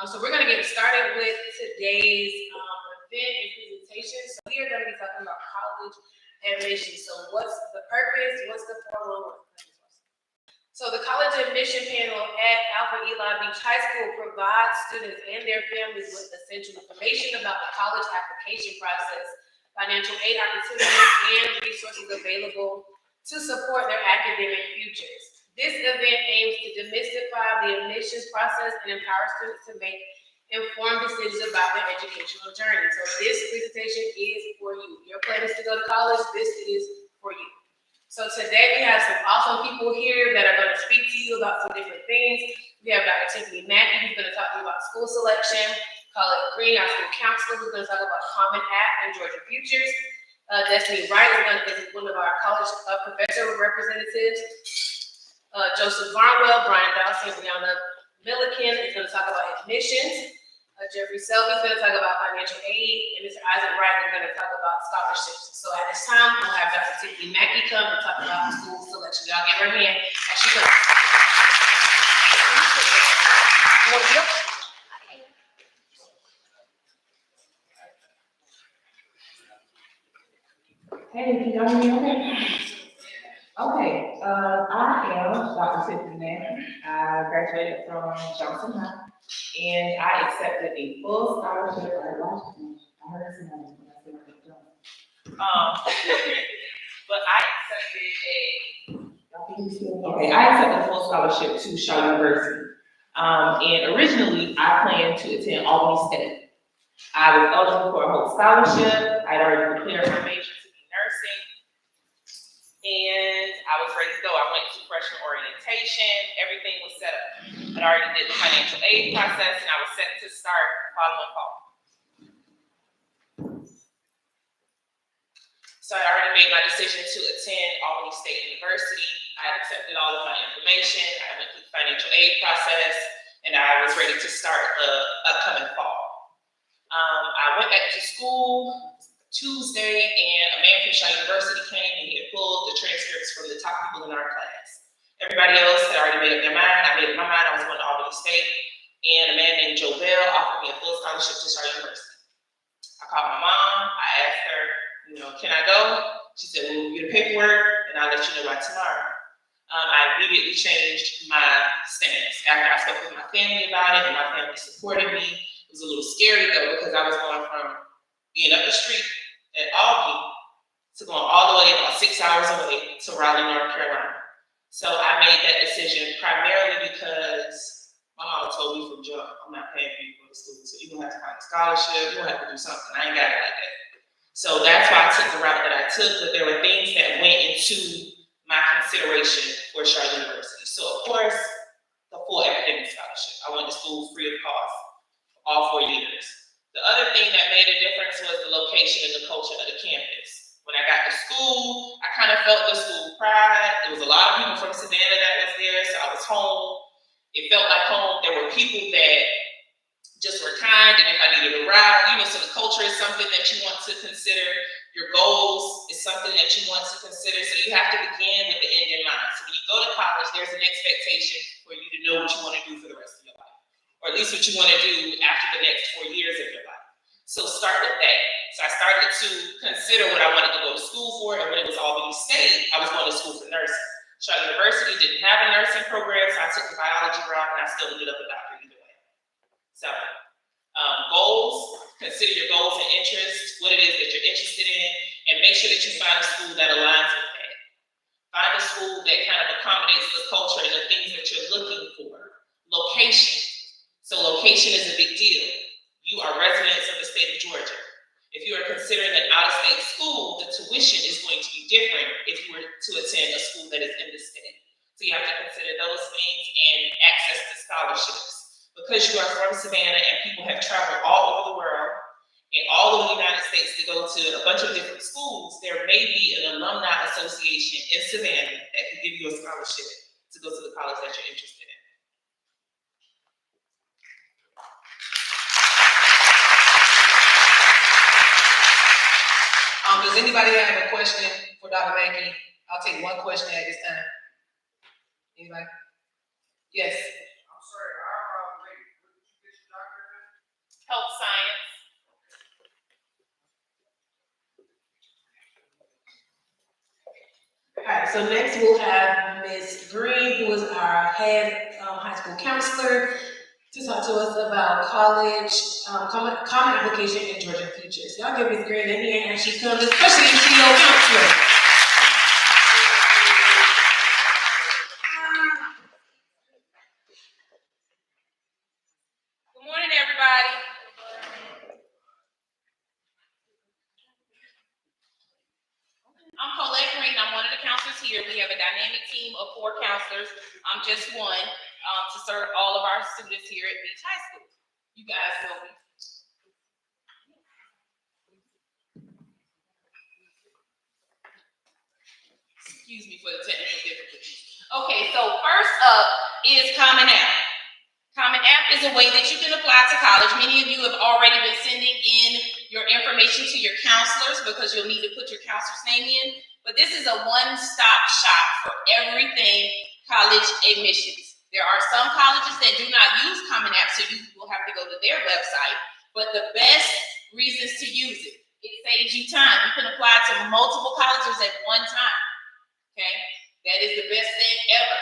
So we're going to get started with today's event and presentation. So we are going to be talking about college admissions. So what's the purpose? What's the 411? So the college admission panel at Alfred Eli Beach High School provides students and their families with essential information about the college application process, financial aid opportunities, and resources available to support their academic futures. This event aims to demystify the admissions process and empower students to make informed decisions about their educational journey. So this presentation is for you. Your plan is to go to college, this is for you. So today we have some awesome people here that are going to speak to you about some different things. We have Dr. Tiffany Mackey, who's going to talk to you about school selection. Colette Green, our school counselor, who's going to talk about Common App and Georgia Futures. Destiny Wright is one of our college professor representatives. Joseph Barnwell, Brian Dawson, Brianna Milliken is going to talk about admissions. Jeffrey Selby is going to talk about financial aid, and Mr. Isaac Wright is going to talk about scholarships. So at this time, we'll have Dr. Tiffany Mackey come and talk about school selection. Y'all give her a hand as she comes. Hey, can y'all hear me okay? Okay, I am Dr. Tiffany Mackey. I graduated from Johnson High, and I accepted a full scholarship. I heard somebody when I said but I accepted a full scholarship to Shaw University. And originally, I planned to attend Albany State. I was eligible for a whole scholarship. I'd already declared my major to be nursing. And I was ready to go. I went to freshman orientation. Everything was set up. I'd already did the financial aid process, and I was set to start the following fall. So I already made my decision to attend Albany State University. I had accepted all of my information. I went through the financial aid process, and I was ready to start the upcoming fall. I went back to school Tuesday, and a man from Shaw University came and he had pulled the transcripts from the top people in our class. Everybody else had already made up their mind. I made up my mind. I was going to Albany State, and a man named Joe Bell offered me a full scholarship to Shaw University. I called my mom. I asked her, can I go? She said, well, we'll get the paperwork, and I'll let you know by tomorrow. I immediately changed my stance after I spoke with my family about it, and my family supported me. It was a little scary though, because I was going from being up the street at Albany to going all the way about 6 hours away to Raleigh, North Carolina. So I made that decision primarily because my mama told me from jump, I'm not paying for you to go to school, so you're gonna have to find a scholarship, you're gonna have to do something. I ain't got it like that. So that's why I took the route that I took, but there were things that went into my consideration for Shaw University. So of course, the full academic scholarship. I went to school free of cost for all 4 years. The other thing that made a difference was the location and the culture of the campus. When I got to school, I kind of felt the school pride. There was a lot of people from Savannah that was there, so I was home. It felt like home. There were people that just were kind, and if I needed a ride, so the culture is something that you want to consider. Your goals is something that you want to consider. So you have to begin with the end in mind. So when you go to college, there's an expectation for you to know what you want to do for the rest of your life, or at least what you want to do after the next 4 years of your life. So start with that. So I started to consider what I wanted to go to school for, and when it was Albany State, I was going to school for nursing. Shaw University didn't have a nursing program, so I took the biology route, and I still ended up a doctor either way. So goals, consider your goals and interests, what it is that you're interested in, and make sure that you find a school that aligns with that. Find a school that kind of accommodates the culture and the things that you're looking for. Location. So location is a big deal. You are residents of the state of Georgia. If you are considering an out-of-state school, the tuition is going to be different if you were to attend a school that is in the state. So you have to consider those things and access to scholarships. Because you are from Savannah and people have traveled all over the world and all over the United States to go to a bunch of different schools, there may be an alumni association in Savannah that can give you a scholarship to go to the college that you're interested in. Does anybody have a question for Dr. Mackey? I'll take one question at this time. Anybody? Yes. I'm sorry, what did you get your doctorate so next we'll have Ms. Green, who is our head high school counselor, to talk to us about college, common application in Georgia Futures. Y'all give Ms. Green any hand she comes, especially if she's your counselor. Good morning, everybody. I'm Colette Green. I'm one of the counselors here. We have a dynamic team of 4 counselors. I'm just one to serve all of our students here at Beach High School. You guys know me. Excuse me for the technical difficulties. Okay, so first up is Common App. Common App is a way that you can apply to college. Many of you have already been sending in your information to your counselors because you'll need to put your counselor's name in. But this is a one-stop shop for everything college admissions. There are some colleges that do not use Common App, so you will have to go to their website. But the best reasons to use it, it saves you time. You can apply to multiple colleges at one time. Okay, that is the best thing ever.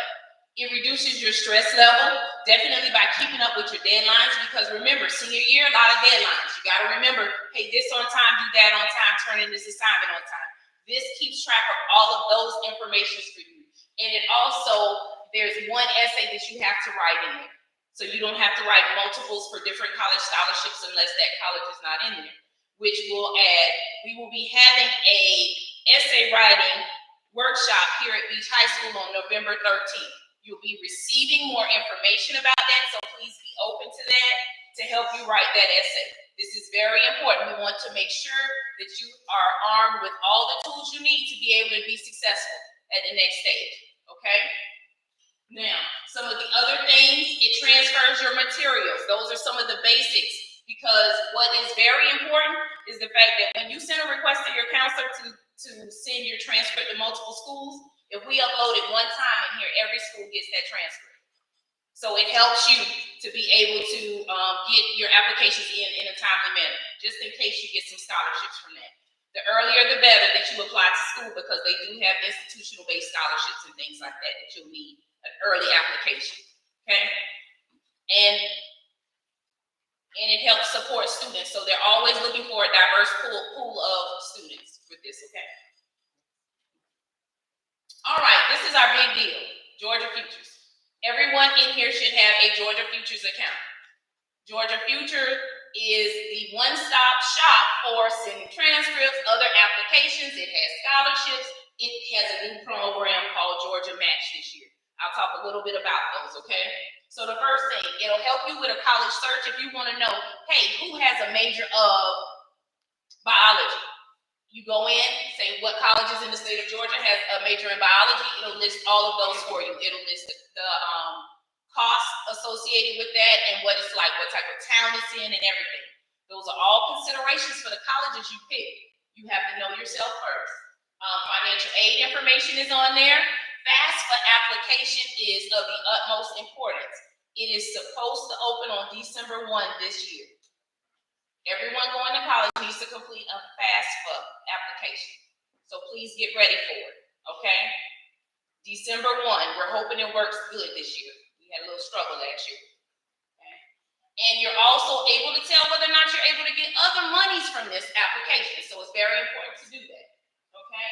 It reduces your stress level, definitely by keeping up with your deadlines, because remember, senior year, a lot of deadlines. You got to remember, hey, this on time, do that on time, turn in this assignment on time. This keeps track of all of those informations for you. And it also, there's one essay that you have to write in there. So you don't have to write multiples for different college scholarships unless that college is not in there, which will add, we will be having a essay writing workshop here at Beach High School on November 13th. You'll be receiving more information about that, so please be open to that to help you write that essay. This is very important. We want to make sure that you are armed with all the tools you need to be able to be successful at the next stage, okay? Now, some of the other things, it transfers your materials. Those are some of the basics, because what is very important is the fact that when you send a request to your counselor to send your transcript to multiple schools, if we upload it one time in here, every school gets that transcript. So it helps you to be able to get your applications in a timely manner, just in case you get some scholarships from that. The earlier the better that you apply to school, because they do have institutional-based scholarships and things like that that you'll need an early application, okay? And it helps support students, so they're always looking for a diverse pool of students with this, okay? All right, this is our big deal, Georgia Futures. Everyone in here should have a Georgia Futures account. Georgia Futures is the one-stop shop for sending transcripts, other applications. It has scholarships. It has a new program called Georgia Match this year. I'll talk a little bit about those, okay? So the first thing, it'll help you with a college search if you want to know, hey, who has a major of biology? You go in, say what colleges in the state of Georgia has a major in biology. It'll list all of those for you. It'll list the costs associated with that and what it's like, what type of town it's in and everything. Those are all considerations for the colleges you pick. You have to know yourself first. Financial aid information is on there. FAFSA application is of the utmost importance. It is supposed to open on December 1 this year. Everyone going to college needs to complete a FAFSA application. So please get ready for it, okay? December 1, we're hoping it works good this year. We had a little struggle last year, okay? And you're also able to tell whether or not you're able to get other monies from this application. So it's very important to do that, okay?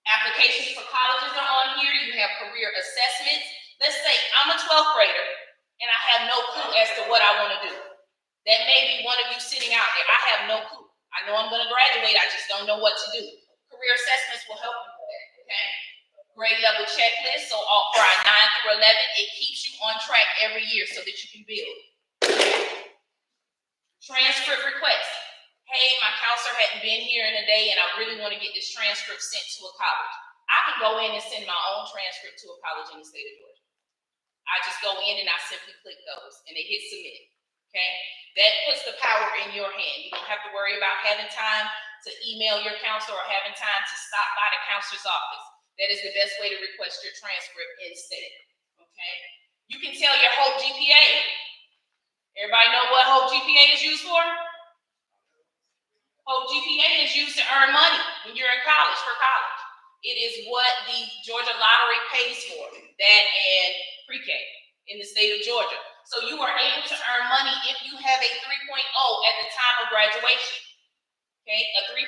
Applications for colleges are on here. You have career assessments. Let's say I'm a 12th grader and I have no clue as to what I want to do. That may be one of you sitting out there. I have no clue. I know I'm going to graduate. I just don't know what to do. Career assessments will help you with that, okay? Grade level checklist. So for our 9 through 11, it keeps you on track every year so that you can build. Transcript request. Hey, my counselor hadn't been here in a day and I really want to get this transcript sent to a college. I can go in and send my own transcript to a college in the state of Georgia. I just go in and I simply click those and they hit submit. Okay, that puts the power in your hand. You don't have to worry about having time to email your counselor or having time to stop by the counselor's office. That is the best way to request your transcript instead. Okay, you can tell your HOPE GPA. Everybody know what HOPE GPA is used for? HOPE GPA is used to earn money when you're in college, for college. It is what the Georgia lottery pays for, that and pre-K in the state of Georgia. So you are able to earn money if you have a 3.0 at the time of graduation. Okay, a 3.0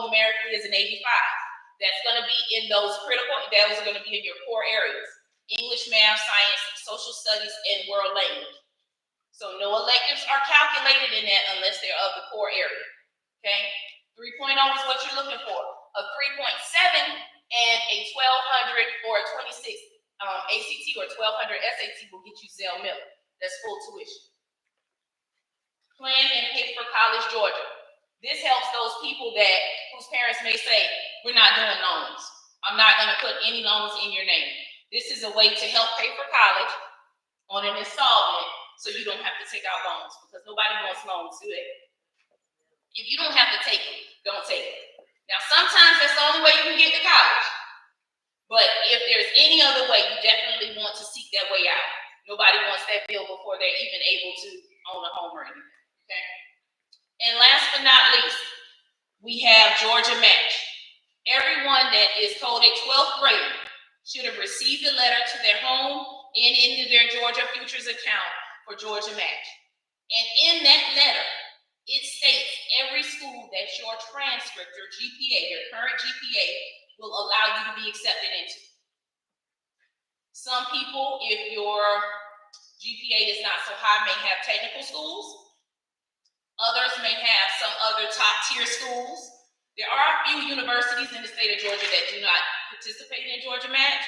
numerically is an 85. That's going to be in those critical, those are going to be in your core areas: English, math, science, social studies, and world language. So no electives are calculated in that unless they're of the core area. Okay, 3.0 is what you're looking for. A 3.7 and a 1200 or a 26 ACT or 1200 SAT will get you Zell Miller. That's full tuition. Plan and pay for college, Georgia. This helps those people whose parents may say, we're not doing loans. I'm not going to put any loans in your name. This is a way to help pay for college on an installment so you don't have to take out loans, because nobody wants loans, do they? If you don't have to take them, don't take them. Now, sometimes that's the only way you can get to college. But if there's any other way, you definitely want to seek that way out. Nobody wants that bill before they're even able to own a home or anything, okay? And last but not least, we have Georgia Match. Everyone that is coded 12th grade should have received a letter to their home and into their Georgia Futures account for Georgia Match. And in that letter, it states every school that your transcript, your GPA, your current GPA, will allow you to be accepted into. Some people, if your GPA is not so high, may have technical schools. Others may have some other top tier schools. There are a few universities in the state of Georgia that do not participate in Georgia Match,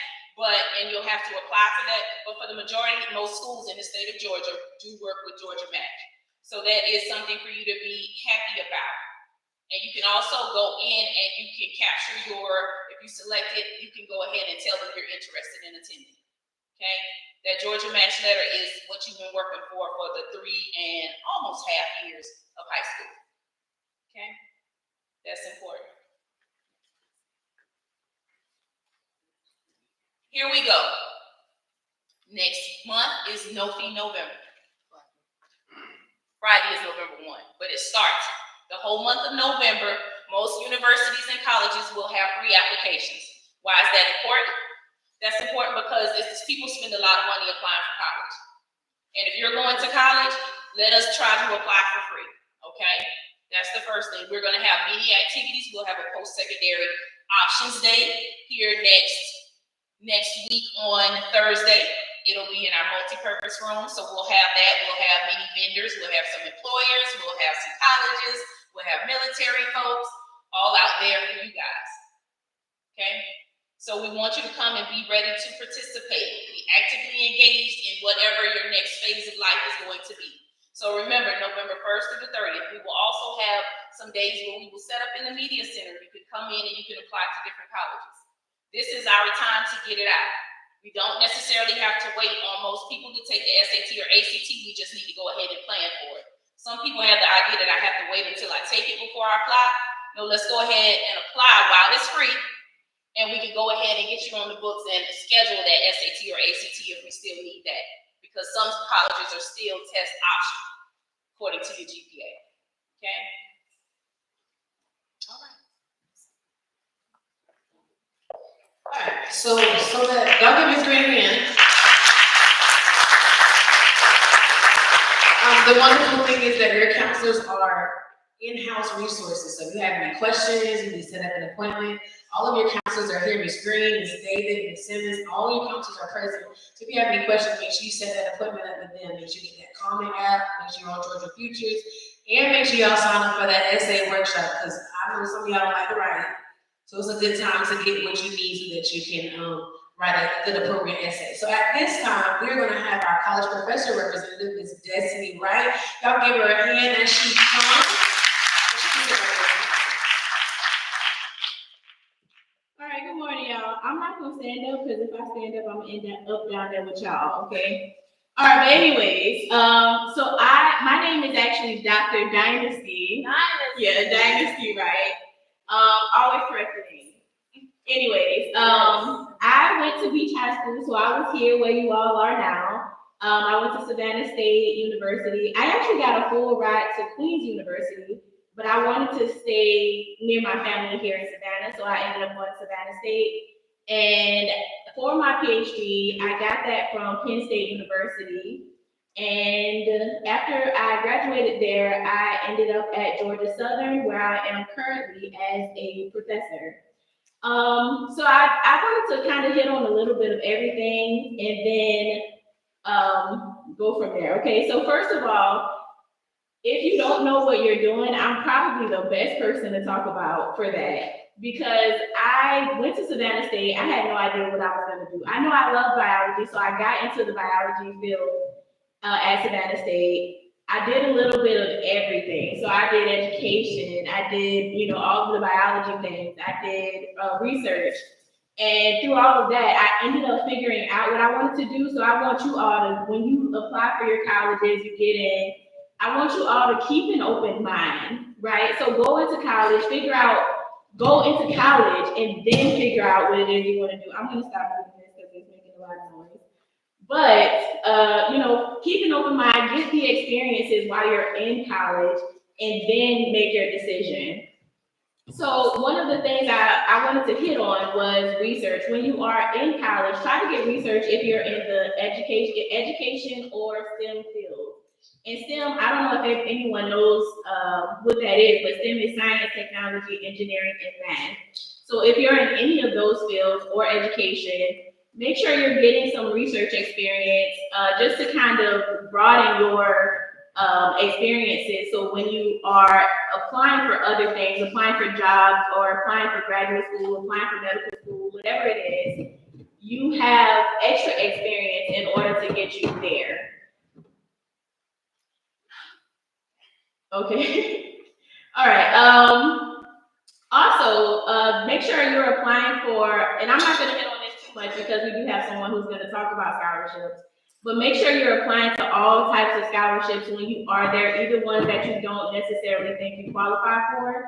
and you'll have to apply for that. But for the majority, most schools in the state of Georgia do work with Georgia Match. So that is something for you to be happy about. And you can also go in and you can capture if you select it, you can go ahead and tell them you're interested in attending. Okay? That Georgia Match letter is what you've been working for the 3 and almost half years of high school. Okay? That's important. Here we go. Next month is No Fee November. Friday is November 1, but it starts the whole month of November. Most universities and colleges will have free applications. Why is that important? That's important because people spend a lot of money applying for college. And if you're going to college, let us try to apply for free, okay? That's the first thing. We're going to have many activities. We'll have a post-secondary options day here next week on Thursday. It'll be in our multi-purpose room, so we'll have that. We'll have many vendors. We'll have some employers. We'll have some colleges. We'll have military folks all out there for you guys, okay? So we want you to come and be ready to participate, be actively engaged in whatever your next phase of life is going to be. So remember, November 1st through the 30th, we will also have some days where we will set up in the media center. You can come in and you can apply to different colleges. This is our time to get it out. We don't necessarily have to wait on most people to take the SAT or ACT. We just need to go ahead and plan for it. Some people have the idea that I have to wait until I take it before I apply. No, let's go ahead and apply while it's free. And we can go ahead and get you on the books and schedule that SAT or ACT if we still need that. Because some colleges are still test optional according to your GPA. Okay? All right. All right, so that y'all give me 3 again. The wonderful thing is that your counselors are in-house resources. So if you have any questions, you can set up an appointment. All of your counselors are here. Ms. Green, Ms. David, Ms. Simmons, all your counselors are present. So if you have any questions, make sure you set that appointment up with them. Make sure you get that comment app. Make sure you're on Georgia Futures. And make sure y'all sign up for that essay workshop, because I know some of y'all don't like to write. So it's a good time to get what you need so that you can write a good appropriate essay. So at this time, we're going to have our college professor representative, Ms. Destiny Wright. Y'all give her a hand as she comes. All right, good morning, y'all. I'm not gonna stand up because if I stand up, I'm gonna end up down there with y'all, okay? All right, but anyways, so my name is actually Dr. Dynasty. Yeah, Dynasty, right? Always correcting me. Anyways, I went to Beach High School, so I was here where you all are now. I went to Savannah State University. I actually got a full ride to Queens University. but I wanted to stay near my family here in Savannah, so I ended up going to Savannah State. And for my PhD, I got that from Penn State University. And after I graduated there, I ended up at Georgia Southern, where I am currently as a professor. So I wanted to kind of hit on a little bit of everything and then go from there. Okay, so first of all, if you don't know what you're doing, I'm probably the best person to talk about for that, because I went to Savannah State. I had no idea what I was going to do. I know I love biology, so I got into the biology field at Savannah State. I did a little bit of everything. So I did education. I did, all of the biology things. I did research. And through all of that, I ended up figuring out what I wanted to do. So I want you all to, when you apply for your colleges, you get in, I want you all to keep an open mind, right? So go into college, go into college, and then figure out what it is you want to do. I'm going to stop moving this because it's making a lot of noise. But, keep an open mind, get the experiences while you're in college, and then make your decision. So one of the things I wanted to hit on was research. When you are in college, try to get research if you're in the education or STEM field. And STEM, I don't know if anyone knows what that is, but STEM is science, technology, engineering, and math. So if you're in any of those fields or education, make sure you're getting some research experience just to kind of broaden your experiences. So when you are applying for other things, applying for jobs or applying for graduate school, applying for medical school, whatever it is, you have extra experience in order to get you there. Okay. All right. Also, make sure you're applying for, and I'm not going to hit on this too much because we do have someone who's going to talk about scholarships, but make sure you're applying to all types of scholarships when you are there, even ones that you don't necessarily think you qualify for.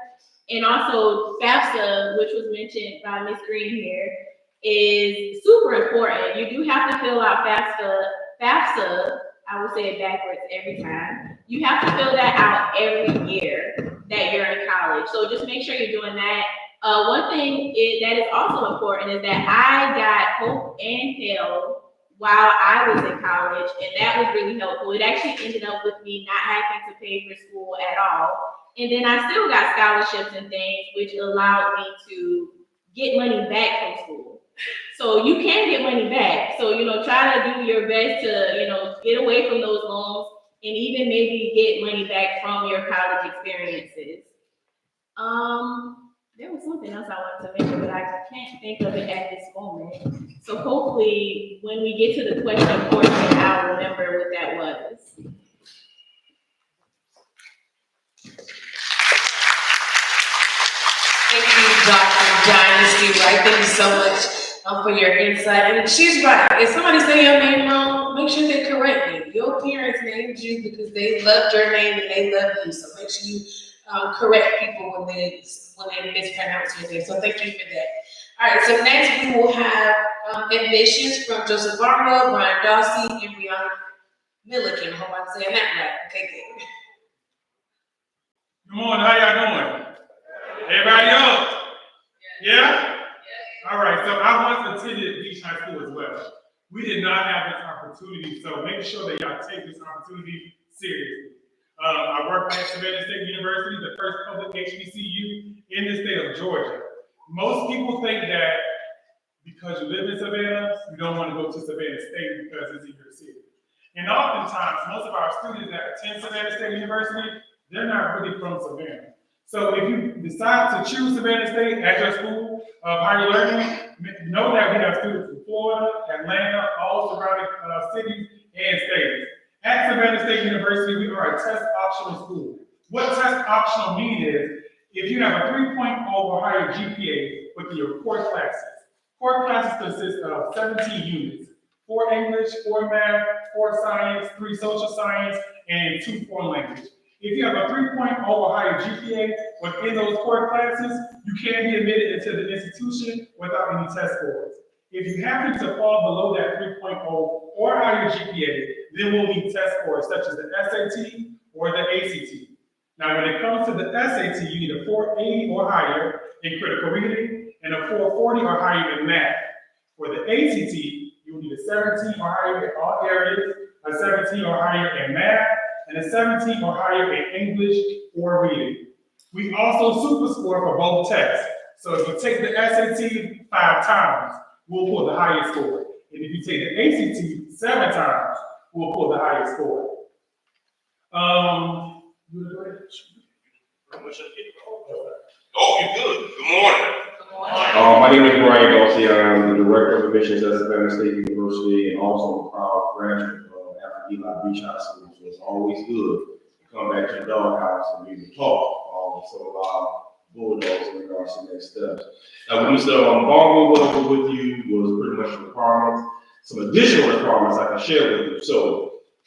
And also FAFSA, which was mentioned by Ms. Green here, is super important. You do have to fill out FAFSA, I will say it backwards every time. You have to fill that out every year that you're in college. So just make sure you're doing that. One thing that is also important is that I got Hope and Pell while I was in college, and that was really helpful. It actually ended up with me not having to pay for school at all. And then I still got scholarships and things, which allowed me to get money back from school. So you can get money back. So, try to do your best to, get away from those loans and even maybe get money back from your college experiences. There was something else I wanted to mention, but I can't think of it at this moment. So hopefully when we get to the question portion, I'll remember what that was. Thank you, Dr. Dynasty, right? Thank you so much for your insight. And she's right. If somebody say your name wrong, make sure they correct you. Your parents named you because they loved your name and they love you. So make sure you correct people when they mispronounce your name. So thank you for that. All right, so next we will have admissions from Joseph Barlow, Brian Dawsey, and Brianna Milliken. I hope I'm saying that right. Okay, good. Good morning, how y'all doing? Everybody else? Yeah? All right, so I once attended Beach High School as well. We did not have this opportunity, so make sure that y'all take this opportunity seriously. I work at Savannah State University, the first public HBCU in the state of Georgia. Most people think that because you live in Savannah, you don't want to go to Savannah State because it's in your city. And oftentimes, most of our students that attend Savannah State University, they're not really from Savannah. So if you decide to choose Savannah State as your school of higher learning, know that we have students from Florida, Atlanta, all surrounding cities and states. At Savannah State University, we are a test optional school. What test optional means is if you have a 3.0 or higher GPA with your core classes. Core classes consist of 17 units, 4 English, 4 math, 4 science, 3 social science, and 2 foreign language. If you have a 3.0 or higher GPA within those core classes, you can be admitted into the institution without any test scores. If you happen to fall below that 3.0 or higher GPA, then we'll need test scores such as the SAT or the ACT. Now, when it comes to the SAT, you need a 480 or higher in critical reading and a 440 or higher in math. For the ACT, you will need a 17 or higher in all areas, a 17 or higher in math, and a 17 or higher in English or reading. We also super score for both tests. So if you take the SAT 5 times, we'll pull the highest score. And if you take the ACT 7 times, we'll pull the highest score. Oh, you good. Good morning. My name is Brian Dawsey. I'm the Director of Admissions at Savannah State University and also a proud graduate of Alfred Eli Beach High School. So it's always good to come back to the doghouse and be able to talk. Bulldogs in regards to next steps. When you said Bongo went over with you was pretty much the requirements. Some additional requirements I can share with you. So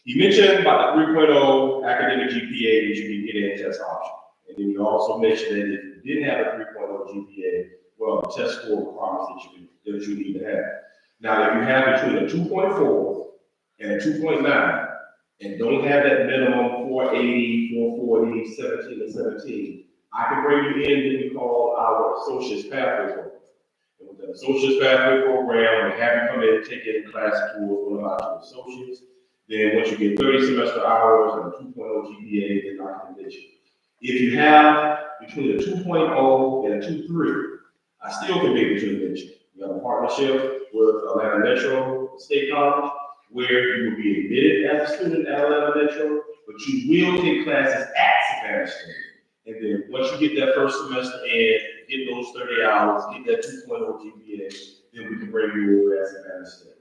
you mentioned about the 3.0 academic GPA that you can get in test option. And then you also mentioned that if you didn't have a 3.0 GPA, well, the test score requirements that you need to have. Now, if you have between a 2.4 and a 2.9 and don't have that minimum 480, 440, 17, and 17, I can bring you in what we call our Associate's Pathway Program. And with the Associate's Pathway Program, we have you come in and take in class towards one of our 2 associates. Then once you get 30 semester hours and a 2.0 GPA, then I can admit you. If you have between a 2.0 and a 2.3, I still can be able to admit you. We have a partnership with Atlanta Metro State College, where you will be admitted as a student at Atlanta Metro, but you will take classes at Savannah State. And then once you get that first semester in, get those 30 hours, get that 2.0 GPA, then we can bring you over at Savannah State.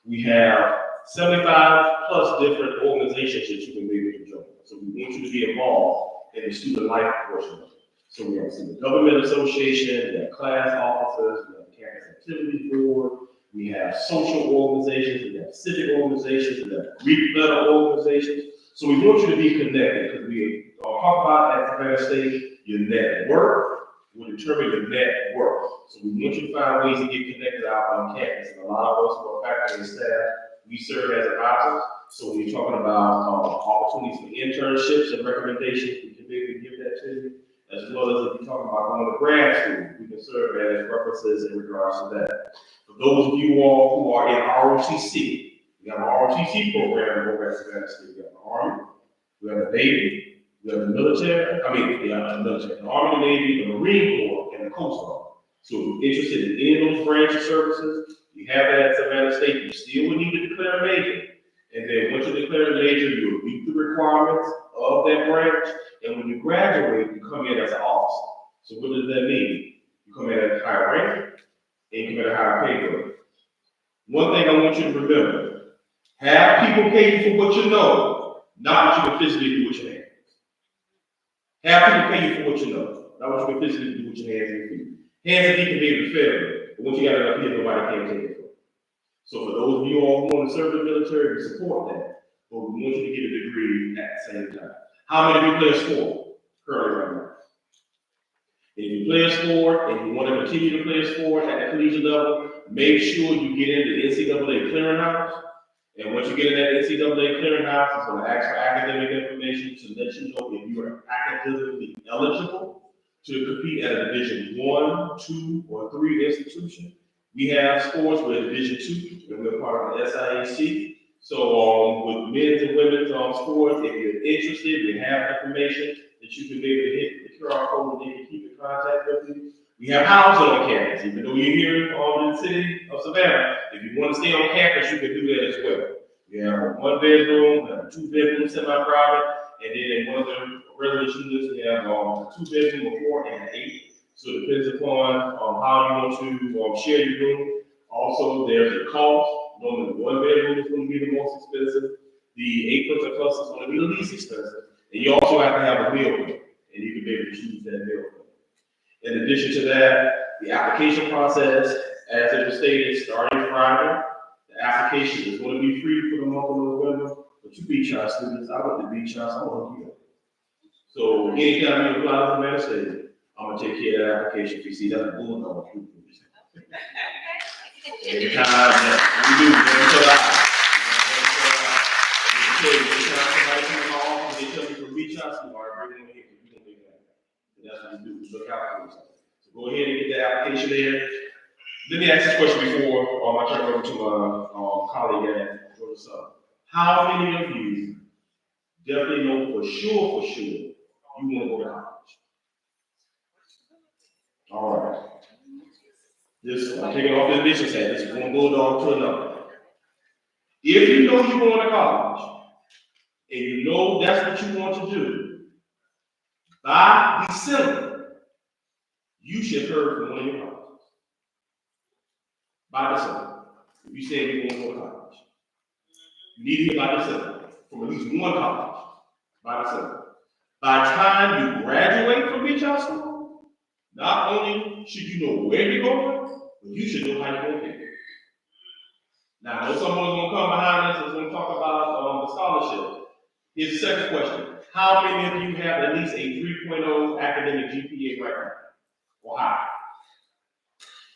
We have 75 plus different organizations that you can be able to join. So we want you to be involved in the student life portion of it. So we have the Government Association, we have class officers, we have the Campus Activity Board, we have social organizations, we have civic organizations, we have Greek letter organizations. So we want you to be connected because we talk about at Savannah State, your network will determine your net worth. So we want you to find ways to get connected out on campus. And a lot of us who are faculty and staff, we serve as advisors. So when you're talking about opportunities for internships and recommendations, we can be able to give that to you. As well as if you're talking about going to grad school, we can serve as references in regards to that. For those of you all who are in ROTC, we have an ROTC program over at Savannah State. We have the Army, we have the Navy, we have the military, the Army, the Navy, the Marine Corps, and the Coast Guard. So if you're interested in any of those branch of services, you have that at Savannah State. You still would need to declare a major. And then once you declare a major, you'll meet the requirements of that branch. And when you graduate, you come in as an officer. So what does that mean? You come in at a higher rank, and you come in at a higher pay grade. One thing I want you to remember, have people pay you for what you know, not what you can physically do with your hands. Have people pay you for what you know, not what you can physically do with your hands and feet. Hands and feet can be able to fail you, but once you got it up here, nobody can take it from you. So for those of you all who want to serve the military, we support that, but we want you to get a degree at the same time. How many of you play a sport currently right now? If you play a sport and you want to continue to play a sport at the collegiate level, make sure you get into the NCAA clearinghouse. And once you get in that NCAA clearinghouse, it's going to ask for academic information to let you know if you are academically eligible to compete at a Division 1, 2, or 3 institution. We have sports with Division 2, and we're part of the SIAC. So with men's and women's sports, if you're interested, we have information that you can be able to hit the QR code and they can keep in contact with you. We have housing on campus, even though you're here in the city of Savannah. If you want to stay on campus, you can do that as well. We have a 1-bedroom, a 2-bedroom semi-private, and then in one of the residence units, we have a 2-bedroom, a 4, and an 8. So it depends upon how you want to share your room. Also, there's a cost. Normally, the 1-bedroom is going to be the most expensive. The 8-person cluster is going to be the least expensive. And you also have to have a meal plan, and you can be able to choose that meal plan. In addition to that, the application process, as it was stated, starting Friday, the application is going to be free for the month of November. But you Beach House students, I went to Beach House, I'm going to hook you up. So anytime you apply to the Savannah State, I'm going to take care of that application fee. See, that's a bulldog. Every time that we do, every time somebody comes off and they tell me Beach High School, all right, bring them here, you don't think that. And that's what we do, we look out for yourself. So go ahead and get the application there. Let me ask this question before I turn it over to my colleague at Georgia Southern. How many of you definitely know for sure you want to go to college? All right. I'm taking off the business hat. This is one bulldog to another. If you know you're going to college, and you know that's what you want to do, by December, you should have heard from one of your colleges. By December, if you say you want to go to college, you need to hear by December from at least one college. By December. By the time you graduate from Beach High School, not only should you know where you're going, but you should know how you're going to get there. Now, I know someone's going to come behind us and is going to talk about the scholarship. Here's the second question. How many of you have at least a 3.0 academic GPA right now? Or higher?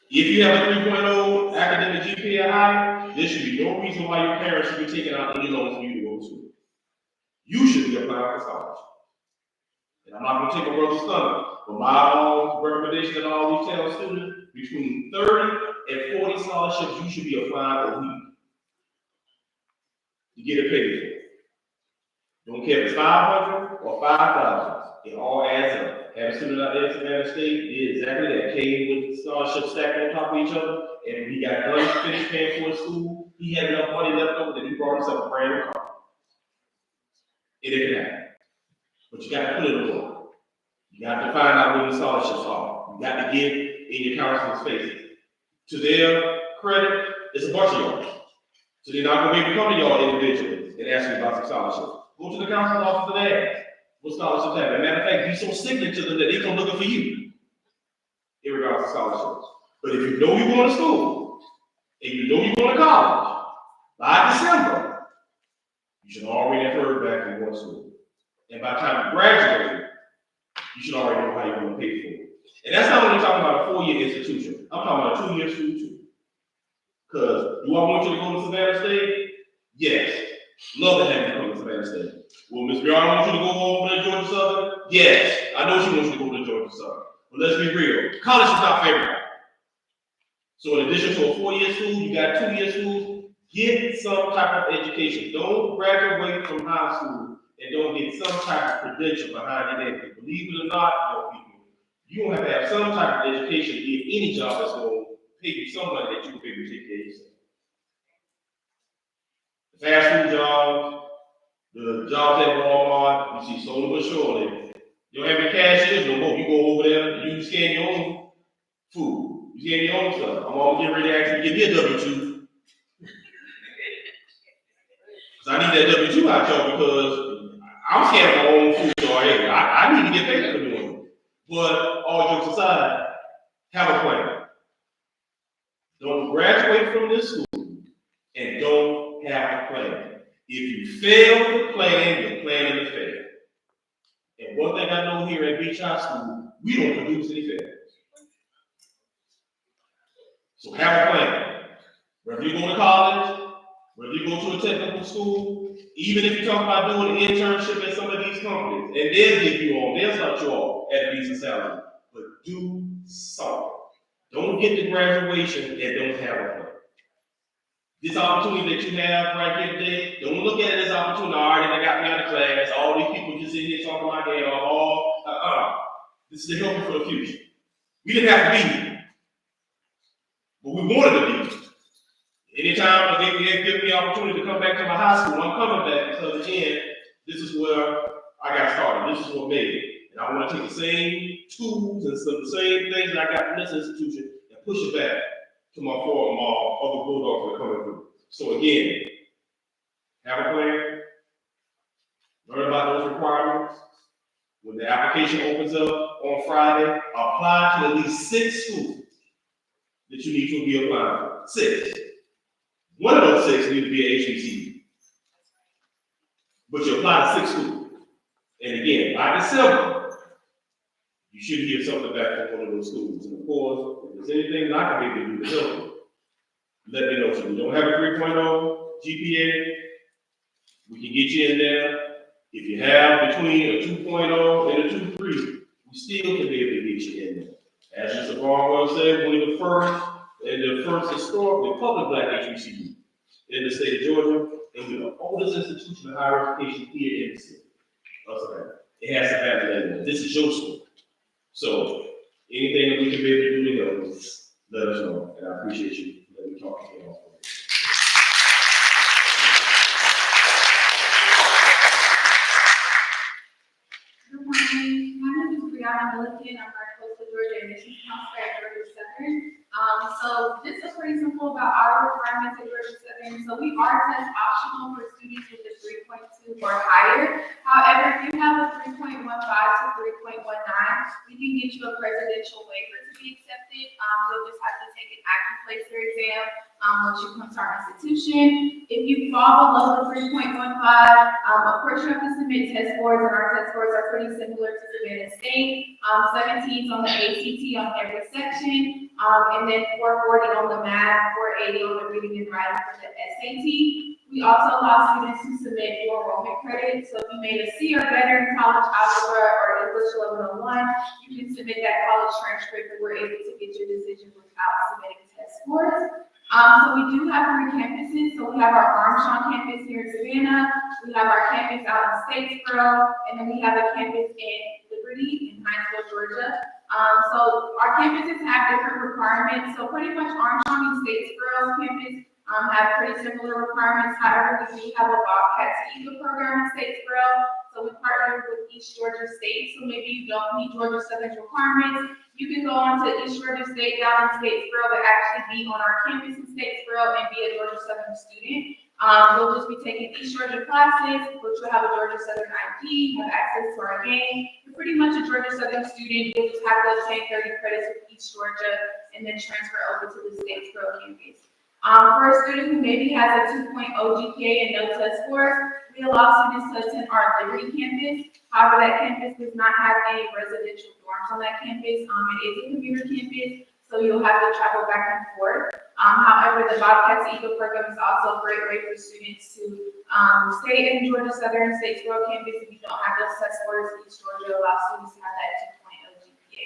If you have a 3.0 academic GPA higher, there should be no reason why your parents should be taking out any loans for you to go to school. You should be applying for scholarship. And I'm not going to take a brother's thunder, but my recommendation that I always tell students, between 30 and 40 scholarships you should be applying a week to get it paid for. Don't care if it's 500 or 5,000, it all adds up. Have a student out there at Savannah State did exactly that, came with scholarships stacked on top of each other, and when he got done finished paying for his school, he had enough money left over that he brought himself a brand new car. It can happen. But you got to put it in order. You got to find out where the scholarships are. You got to get in your counselor's faces. To their credit, it's a bunch of y'all. So they're not going to be able to come to y'all individually and ask you about some scholarships. Go to the counselor's office and ask what scholarships have. As a matter of fact, be so signature to them that they come looking for you in regards to scholarships. But if you know you're going to school and you know you're going to college, by December, you should already have heard back from going to school. And by the time you graduate, you should already know how you're going to pay for it. And that's not only talking about a 4-year institution. I'm talking about a 2-year school too. Because do I want you to go to Savannah State? Yes. Love to have you come to Savannah State. Well, Ms. Brianna wants you to go over to Georgia Southern? Yes. I know she wants you to go to Georgia Southern. But let's be real. College is not for everybody. So in addition to a 4-year school, you got 2-year schools. Get some type of education. Don't graduate from high school and don't get some type of credential behind your name. Believe it or not, young people, you don't have to have some type of education to get any job that's going to pay you some money that you can pay to take care of yourself. The fast food jobs, the jobs at Walmart, you see slowly but surely. You don't have any cashiers no more. You go over there, you scan your own food. You scan your own stuff. I'm always getting ready to ask you to give me a W-2. Because I need that W-2 out, y'all, because I'm scanning my own food, so hey, I need to get paid for doing it. But all jokes aside, have a plan. Don't graduate from this school and don't have a plan. If you fail the plan, you're planning to fail. And one thing I know here at Beach High School, we don't produce any failures. So have a plan. Whether you go to college, whether you go to a technical school, even if you talk about doing an internship at some of these companies, and they'll start you off at a decent salary, but do something. Don't get to graduation and don't have a plan. This opportunity that you have right here today, don't look at it as an opportunity. All right, they got me out of class. All these people just in here talking my head off. This is to help you for the future. We didn't have to be here, but we wanted to be here. Anytime they give me the opportunity to come back to my high school, I'm coming back because, again, this is where I got started. This is what made it. And I want to take the same tools and some of the same things that I got from this institution and push it back to my former other Bulldogs that are coming through. So again, have a plan, learn about those requirements. When the application opens up on Friday, apply to at least 6 schools that you need to be applying for. 6. One of those 6 need to be an HBCU. But you apply to 6 schools. And again, by December, you should hear something back from one of those schools. And of course, if there's anything that I can be able to do to help you, let me know. So we don't have a 3.0 GPA, we can get you in there. If you have between a 2.0 and a 2.3, we still can be able to get you in there. As Mr. Barnwell said, we're the first historically public black HBCU in the state of Georgia, and we're the oldest institution of higher education here in the city. It has to have that. This is your school. So anything that we can be able to do to help, let us know, and I appreciate you letting me talk to you all. Good morning, my name is Brianna Milliken, I'm our Coastal Georgia Admissions Counselor at Georgia Southern. So this is pretty simple about our requirements at Georgia Southern. So we are test optional for students with a 3.2 or higher. However, if you have a 3.15 to 3.19, we can get you a presidential waiver to be accepted. You'll just have to take an active placer exam once you come to our institution. If you fall below the 3.15, of course you have to submit test scores, and our test scores are pretty similar to Savannah State. 17s on the ACT on every section, and then 440 on the math, 480 on the reading and writing for the SAT. We also allow students to submit dual enrollment credit. So if you made a C or better in college algebra or English level 1, you can submit that college transcript, and we're able to get your decision without submitting test scores. So we do have 3 campuses. So we have our Armstrong campus here in Savannah, we have our campus out in Statesboro, and then we have a campus in Liberty in Hinesville, Georgia. So our campuses have different requirements. So pretty much Armstrong and Statesboro campus have pretty similar requirements. However, we do have a Bobcats Eagle program in Statesboro. So we partner with East Georgia State. So maybe you don't meet Georgia Southern's requirements, you can go on to East Georgia State down in Statesboro, but actually be on our campus in Statesboro and be a Georgia Southern student. You'll just be taking East Georgia classes, which will have a Georgia Southern ID, have access to our game. You're pretty much a Georgia Southern student. You'll just have to obtain 30 credits with East Georgia and then transfer over to the Statesboro campus. For a student who maybe has a 2.0 GPA and no test scores, we allow students to attend our Liberty campus. However, that campus does not have any residential dorms on that campus. It is a commuter campus, so you'll have to travel back and forth. However, the Bobcats Eagle program is also a great way for students to stay in Georgia Southern Statesboro campus. If you don't have those test scores, East Georgia allows students to have that 2.0 GPA.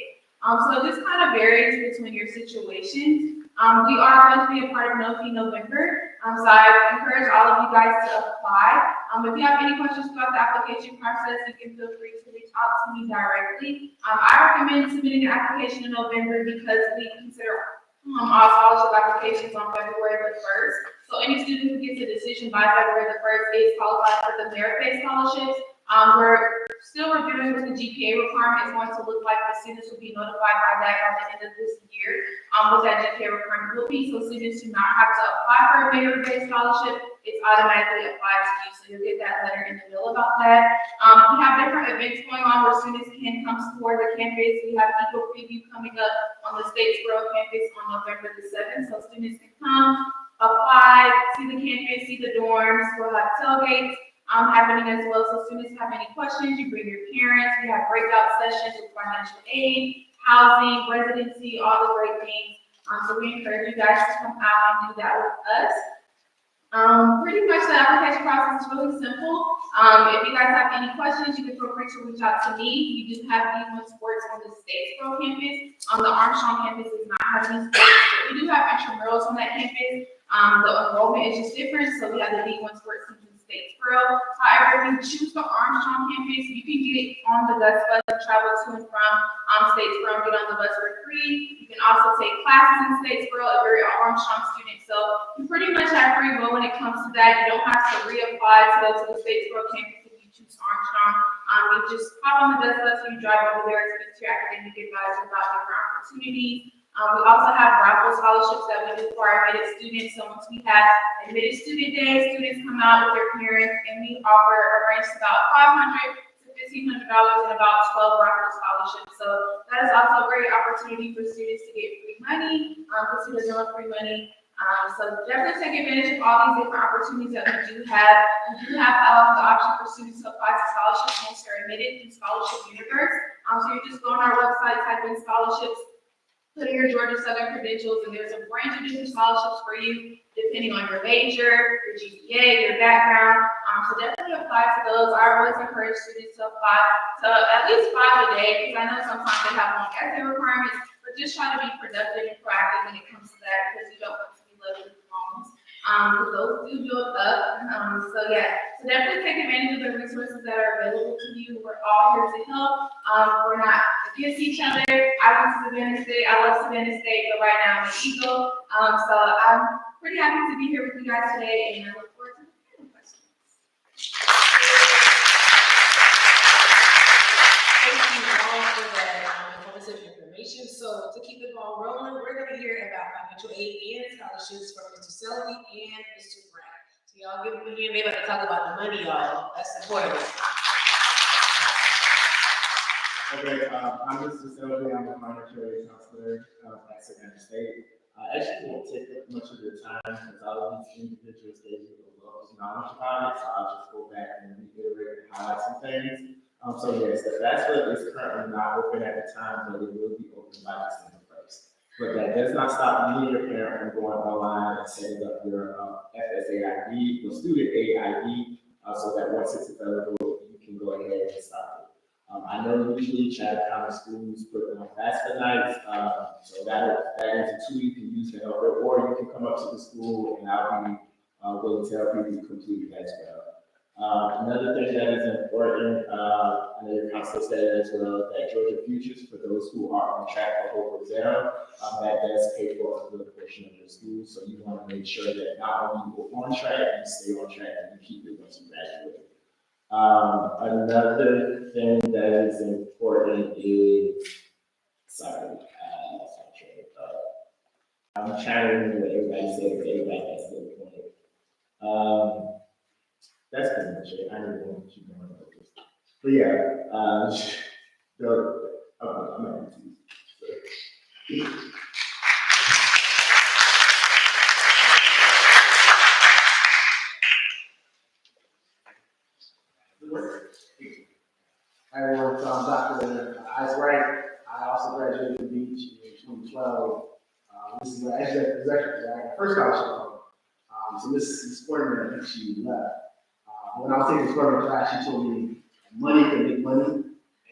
So this kind of varies between your situations. We are going to be a part of No Fee November, so I encourage all of you guys to apply. If you have any questions about the application process, you can feel free to reach out to me directly. I recommend submitting an application in November because we consider all scholarship applications on February the 1st. So any student who gets a decision by February the 1st is qualified for the merit-based scholarships. We're still reviewing what the GPA requirement is going to look like. The students will be notified by that by the end of this year, what that GPA requirement will be. So students do not have to apply for a merit-based scholarship. It's automatically applied to you. So you'll get that letter in the mail about that. We have different events going on where students can come tour the campus. We have Eagle Preview coming up on the Statesboro campus on November the 7th. So students can come, apply, see the campus, see the dorms. We'll have tailgates happening as well. So students have any questions, you bring your parents. We have breakout sessions with financial aid, housing, residency, all the great things. So we encourage you guys to come out and do that with us. Pretty much the application process is really simple. If you guys have any questions, you can feel free to reach out to me. We do have D1 sports on the Statesboro campus. The Armstrong campus does not have any sports, but we do have intramurals on that campus. The enrollment is just different, so we have the D1 sports teams in Statesboro. However, if you choose the Armstrong campus, you can get on the bus and travel to and from Statesboro and get on the bus for free. You can also take classes in Statesboro if you're an Armstrong student. So you pretty much have free will when it comes to that. You don't have to reapply to go to the Statesboro campus if you choose Armstrong. You just hop on the bus and you drive over there, speak to your academic advisor about different opportunities. We also have raffle scholarships that we do for our admitted students. So once we have admitted student day, students come out with their parents, and we offer a range of about $500 to $1,500 and about 12 raffle scholarships. So that is also a great opportunity for students to get free money, because who doesn't love free money? So definitely take advantage of all these different opportunities that we do have. We do have the option for students to apply to scholarships once they're admitted in Scholarship Universe. So you just go on our website, type in scholarships, put in your Georgia Southern credentials, and there's a range of different scholarships for you, depending on your major, your GPA, your background. So definitely apply to those. I always encourage students to apply to at least 5 a day, because I know sometimes they have long essay requirements, but just try to be productive and proactive when it comes to that, because you don't want to be left with loans. Because those do build up. So definitely take advantage of the resources that are available to you. We're all here to help. We're not against each other. I went to Savannah State. I love Savannah State, but right now I'm an Eagle. So I'm pretty happy to be here with you guys today, and I look forward to the questions. Thank you all for that informative information. So to keep the ball rolling, we're gonna hear about financial aid and scholarships from Mr. Selby and Mr. Brown. So y'all give them a hand, they about to talk about the money, y'all. That's important. Okay, I'm Mr. Selby, I'm a financial aid counselor at Savannah State. I actually won't take up much of your time because all of these individuals gave you a lot of knowledge about it, so I'll just go back and reiterate and highlight some things. So yes, the FAFSA is currently not open at the time, but it will be open by December 1st. But that does not stop you and your parent from going online and setting up your FSA ID, your student aid ID, so that once it's available, you can go ahead and start it. I know usually Chatham County schools put on FAFSA nights, so that is a tool you can use to help it, or you can come up to the school and I'll be willing to help you complete it as well. Another thing that is important, I know your counselor said as well, that Georgia Futures, for those who are on track for Hope Exam, that does pay for a good portion of your school, so you want to make sure that not only you go on track, you stay on track and you keep it once you graduate. Another thing that is important is, I'm trying to remember what everybody said, because everybody has a good point. That's pretty much it. I don't want to keep going about this. But yeah, I'm not going to. Hi everyone, so I'm Dr. Ice Wright. I also graduated from Beach in 2012. This is actually my first scholarship. So this sporting event she left. When I was taking the sporting class, she told me money can make money.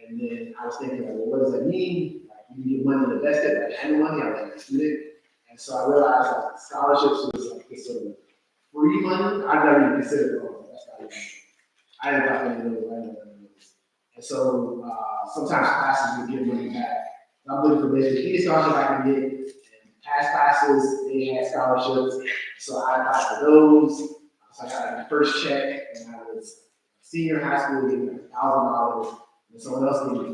And then I was thinking, like, well, what does that mean? Like, you can get money invested, like annual money, I was like a student. And so I realized like scholarships was like this sort of free money. I never even considered it. That's not even, I didn't talk any of those. And so sometimes classes would give money back. I'm looking for basically any scholarship I can get. And past classes, they had scholarships. So I applied for those. So I got like my first check, and I was senior high school, getting like $1,000, and someone else gave me $500.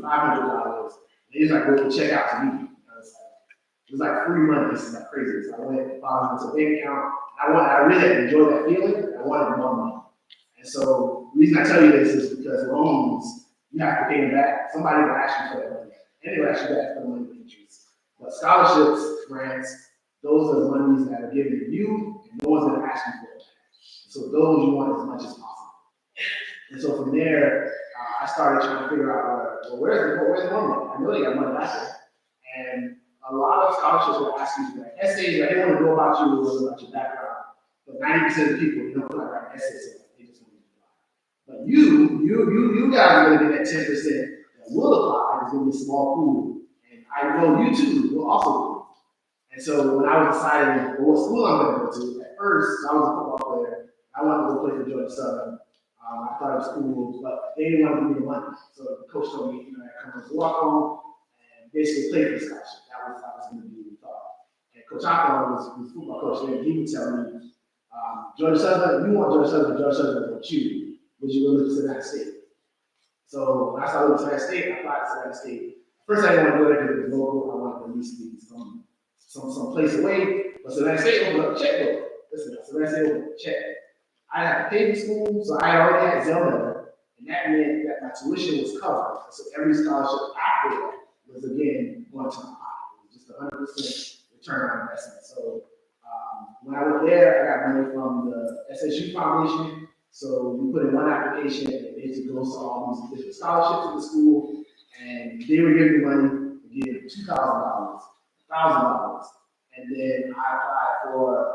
And they just like wrote the check out to me. It was like free money. This is like crazy. So I went and filed into a bank account. I really enjoyed that feeling. I wanted more money. And so the reason I tell you this is because loans, you have to pay them back. Somebody will ask you for that money. And they will ask you back for the money with interest. But scholarships, grants, those are the monies that are given to you, and no one's going to ask you for it. So those you want as much as possible. And so from there, I started trying to figure out, well, where's the money? I know they got money out there. And a lot of scholarships will ask you for like essays, like they want to know about you, about your background. But 90% of the people, you don't like write essays, so they just want to apply. But you guys are going to get that 10% that will apply. It's going to be a small pool. And I know you too will also do. And so when I was deciding what school I'm going to go to, at first, I was a football player. I wanted to go play for Georgia Southern. I thought it was cool, but they didn't want to give me the money. So the coach told me, I come as a walk-on and basically play for the scholarship. That was going to be the thought. And Coach Akon was the football coach there. He would tell me, Georgia Southern, you want Georgia Southern want you. Would you go to Savannah State? So when I started with Savannah State, I applied to Savannah State. First, I didn't want to go there because it was local. I wanted to at least be some place away. But Savannah State opened up a checkbook. Listen, Savannah State opened up a check. I had to pay for school, so I already had Zelda, and that meant that my tuition was covered. So every scholarship after that was again going to my pocket. It was just 100% return on investment. So when I went there, I got money from the SSU Foundation. So we put in one application, and it basically goes to all these different scholarships in the school, and they were giving me money to give $2,000, $1,000, and then I applied for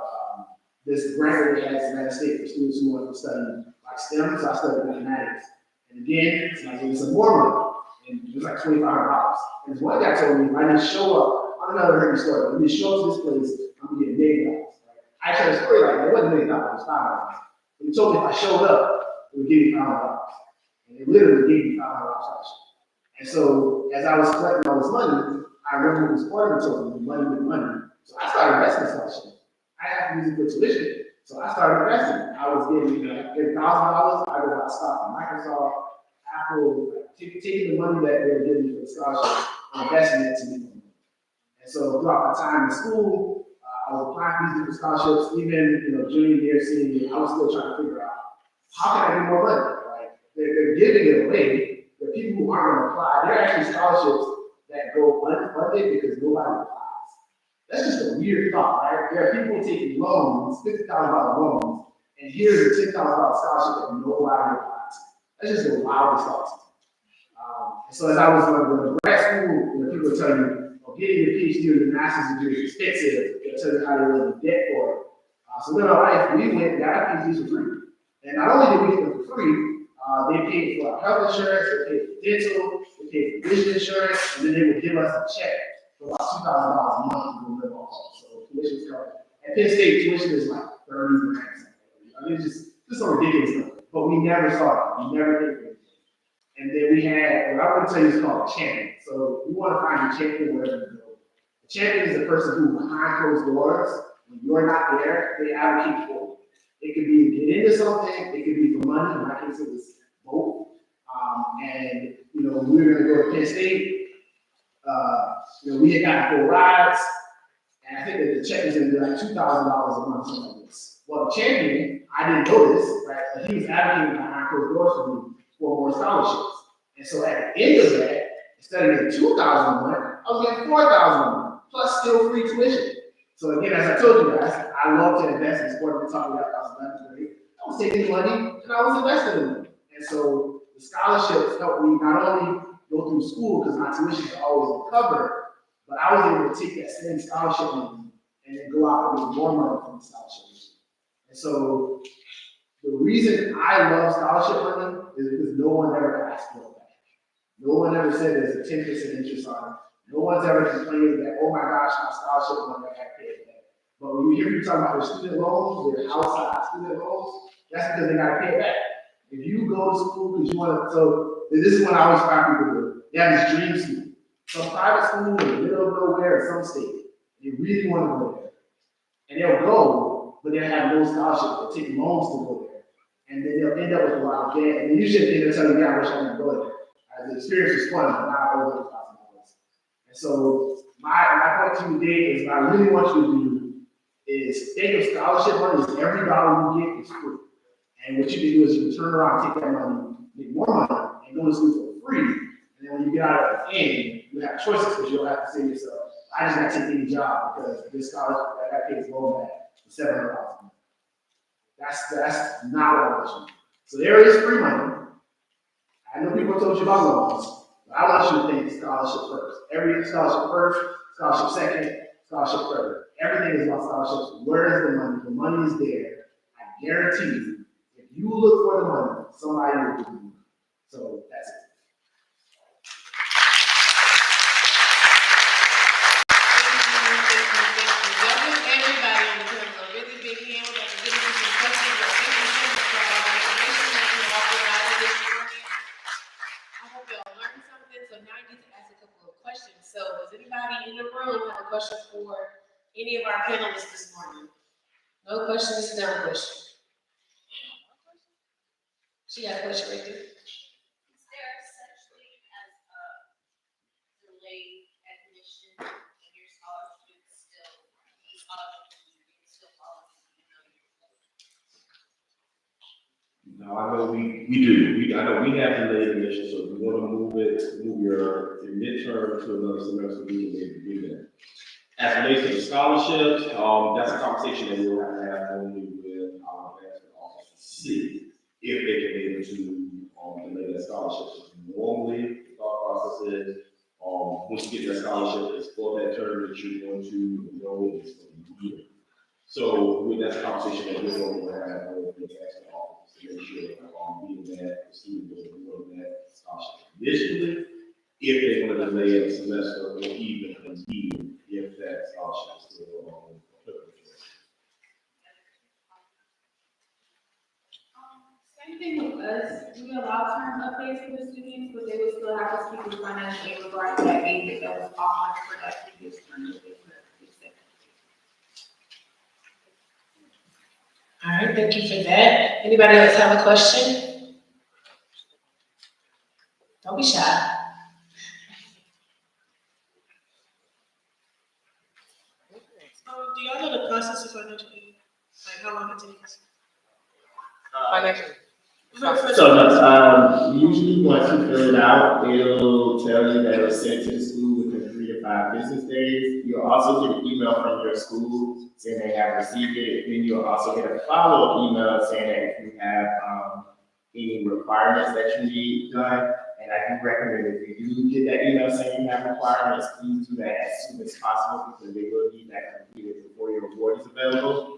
this grant we had at Savannah State for students who want to study like STEM, so I studied mathematics. And again, so I gave some more money, and it was like $2,500. And this one guy told me, if I didn't show up, I don't know if heard the story, but if you show up to this place, I'm gonna get $1 million. I tried the story like, it wasn't $1 million, it was $500. But he told me if I showed up, it would give me $500. And it literally gave me $500 scholarship. And so, as I was collecting all this money, I remember this partner told me, money with money. So I started investing in scholarship. I have to use it for tuition. So I started investing. I was getting $1,000. I would buy stock in Microsoft, Apple, taking the money that they were giving me for the scholarship and investing it to me. And so throughout my time in school, I was applying for these different scholarships. Even junior year, senior year, I was still trying to figure out how can I get more money. Like they're giving it away. The people who aren't going to apply, they're actually scholarships that go unfunded because nobody applies. That's just a weird thought, right? There are people taking loans, $50,000 loans, and here's a $10,000 scholarship that nobody applies to. That's just the wildest thought. And so as I was going to grad school, people would tell you, getting your PhD or your master's degree is expensive. They'll tell you how to live in debt for it. So in our life, we went and got our PhDs for free. And not only did we get them for free, they paid for our health insurance, they paid for dental, they paid for vision insurance, and then they would give us a check for about $2,000 a month to live on. So tuition is covered. At Penn State, tuition is like 30 grand. I mean, it's just some ridiculous stuff. But we never saw it. We never paid for it. And then we had, what I would tell you is called a champion. So you want to find your champion wherever you go. A champion is the person who, behind closed doors, when you're not there, they advocate for you. It could be get into something, it could be for money. In my case, it was both. And we were going to go to Penn State. We had gotten 4 rides, and I think that the check was going to be like $2,000 a month, something like this. Well, the champion, I didn't know this, right? But he was advocating behind closed doors for me for more scholarships. And so at the end of that, instead of getting $2,000 a month, I was getting $4,000 a month, plus still free tuition. So again, as I told you guys, I love to invest in sport. We talked about that was 11th grade. I was taking money and I was investing in them. And so the scholarships helped me not only go through school because my tuition is always covered, but I was able to take that same scholarship money and then go out and get more money from the scholarship. And so the reason I love scholarship money is because no one ever asked for it back. No one ever said there's a 10% interest on it. No one's ever complained that, oh my gosh, my scholarship money, I got to pay it back. But when you hear people talking about their student loans, their outside student loans, that's because they got to pay it back. If you go to school because you want to, so this is what I always find people do. They have this dream school. Some private school in the middle of nowhere in some state. They really want to go there. And they'll go, but they'll have no scholarship. They'll take loans to go there. And then they'll end up with a lot of debt. And usually they'll tell you, yeah, I wish I didn't go there. The experience was fun, but not over $1,000. And so my point to you today is what I really want you to do is think of scholarship money as every dollar you get is free. And what you can do is you can turn around, take that money, make more money, and go to school for free. And then when you get out at the end, you have choices because you don't have to say to yourself, I just got to take any job because this scholarship that I pays loan back for $700. That's not what I want you to do. So there is free money. I know people told you about loans, but I want you to think scholarship first. Every scholarship first, scholarship second, scholarship third. Everything is about scholarships. Where is the money? The money is there. I guarantee you, if you look for the money, somebody will give you. So that's it. So does anybody in the room have a question for any of our panelists this morning? No questions, no question. She got a question right there. Is there such thing as a delayed admission and your scholarship still follows? No, I know we do. I know we have delayed admission, so if you want to move your midterm to another semester, we can maybe do that. As it relates to the scholarships, that's a conversation that we'll have to have only with our advancement office to see if they can be able to delay that scholarship. Normally, the thought process is, once you get that scholarship, it's for that term that you're going to enroll in for the year. So that's a conversation that we're going to have with the tax office to make sure that being that receivable doing that scholarship. Additionally, if they want to delay a semester or even a year, if that scholarship is still on. Same thing with us, we allow term updates for the students, but they would still have to speak with financial aid regarding that aid that was offered for that previous term. that they were accepted. All right, thank you for that. Anybody else have a question? Don't be shy. Do y'all know the process of financial aid? Like how long it takes? Financial. So, usually once you fill it out, it'll tell you that it was sent to the school within 3 to 5 business days. You'll also get an email from your school saying they have received it. Then you'll also get a follow-up email saying that if you have, any requirements that you need done. And I do recommend if you do get that email saying you have requirements, please do that as soon as possible because they will need that completed before your reward is available.